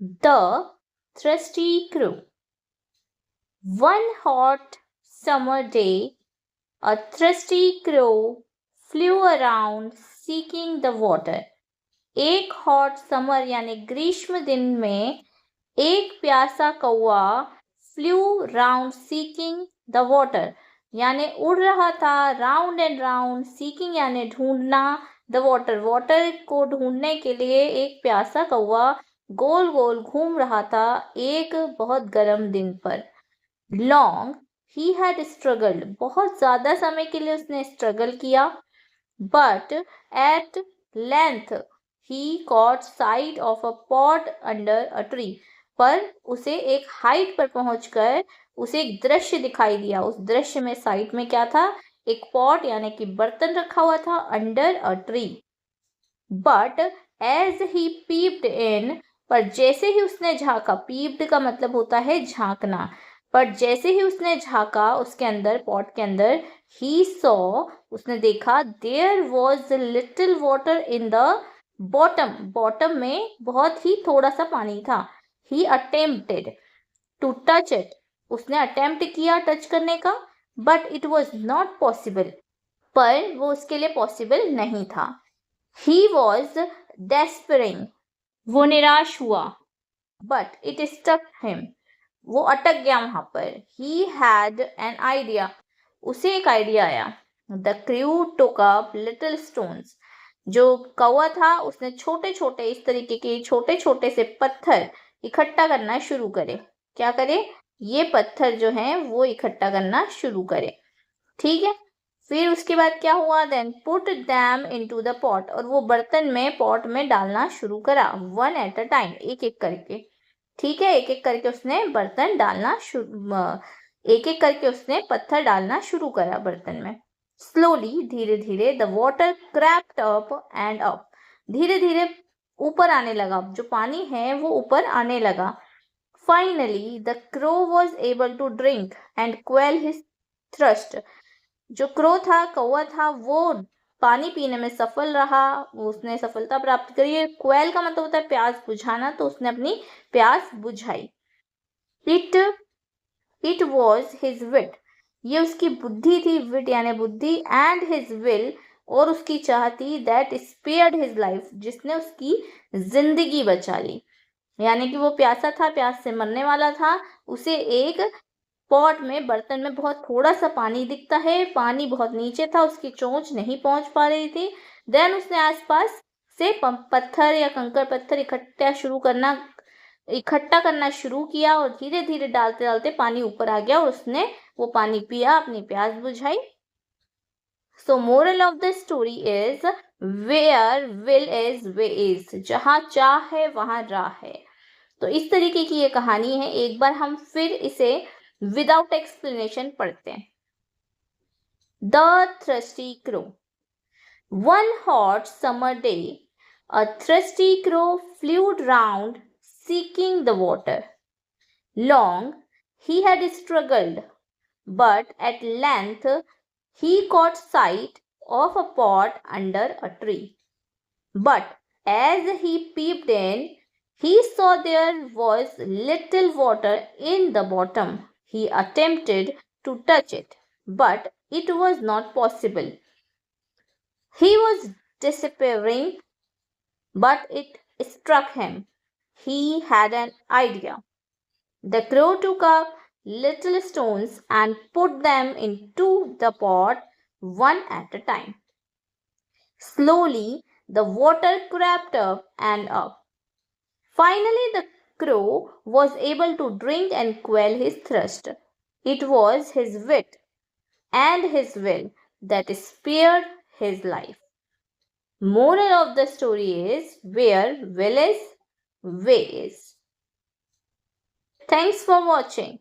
The Thirsty Crow. One hot summer day, a thirsty crow flew around seeking the water. एक hot summer यानी ग्रीष्म दिन में एक प्यासा कौआ flu round seeking the water यानी उड़ रहा था राउंड एंड राउंड, सीकिंग यानी ढूंढना, द वाटर वाटर को ढूंढने के लिए एक प्यासा कौआ गोल गोल घूम रहा था एक बहुत गर्म दिन पर। लॉन्ग ही हैड स्ट्रगल्ड, बहुत ज्यादा समय के लिए उसने स्ट्रगल किया। But at length he caught sight of a pot under a tree, पर उसे एक हाइट पर पहुंचकर उसे एक दृश्य दिखाई दिया। उस दृश्य में साइट में क्या था? एक पॉट यानी कि बर्तन रखा हुआ था under a tree. But as he peeped in, पर जैसे ही उसने झांका, पीप्ड का मतलब होता है झांकना, पर जैसे ही उसने झांका उसके अंदर, पॉट के अंदर, ही सॉ, उसने देखा, there was little water in the bottom, bottom में बहुत ही थोड़ा सा पानी था। He attempted to touch it, उसने अटेम्प्ट किया टच करने का, but it was not possible, पर वो उसके लिए पॉसिबल नहीं था। He was despairing, वो निराश हुआ, but it struck him, वो अटक गया वहां पर। He had an idea, उसे एक आइडिया आया। The crew took up little stones, जो कौवा था उसने छोटे छोटे इस तरीके के छोटे छोटे से पत्थर इकट्ठा करना शुरू करे। क्या करे? ये पत्थर जो हैं वो इकट्ठा करना शुरू करे। ठीक है, फिर उसके बाद क्या हुआ? Then put them into the pot, और वो बर्तन में, पॉट में डालना शुरू करा, वन एट अ टाइम, एक एक करके। ठीक है, एक एक करके उसने बर्तन डालना एक एक करके उसने पत्थर डालना शुरू करा बर्तन में। स्लोली, धीरे धीरे, the water crept up and up, धीरे धीरे ऊपर आने लगा, जो पानी है वो ऊपर आने लगा। Finally the crow was able to drink and quell his thirst, जो क्रो था, कौवा था, वो पानी पीने में सफल रहा, उसने सफलता प्राप्त करी है। क्वेल का मतलब होता है प्यास बुझाना, तो उसने अपनी प्यास बुझाई। इट इट वॉज हिज विट, ये उसकी बुद्धि थी, विट यानी बुद्धि, एंड हिज विल, और उसकी चाह थी, दैट स्पेयर्ड हिज लाइफ, जिसने उसकी जिंदगी बचा ली। यानी कि वो प्यासा था, प्यास से मरने वाला था, उसे एक पॉट में, बर्तन में बहुत थोड़ा सा पानी दिखता है, पानी बहुत नीचे था, उसकी चोंच नहीं पहुंच पा रही थी। देन उसने आसपास से पत्थर या कंकड़ पत्थर इकट्ठा करना शुरू किया, और धीरे धीरे डालते डालते पानी ऊपर आ गया और उसने वो पानी पिया, अपनी प्यास बुझाई। So moral of the story is, where will is way is, जहां चाह है वहां राह है। तो इस तरीके की ये कहानी है। एक बार हम फिर इसे विदाउट एक्सप्लेनेशन पढ़ते हैं। The thirsty crow. One hot summer day, a thirsty crow flew round seeking the water. Long he had struggled, but at length he caught sight of a pot under a tree. But as he peeped in, he saw there was little water in the bottom. He attempted to touch it, but it was not possible. He was despairing, but it struck him. He had an idea. The crow took up little stones and put them into the pot, one at a time. Slowly, the water crept up and up. Finally, the crow was able to drink and quell his thirst. It was his wit and his will that spared his life. Moral of the story is, where will is, way is. Thanks for watching.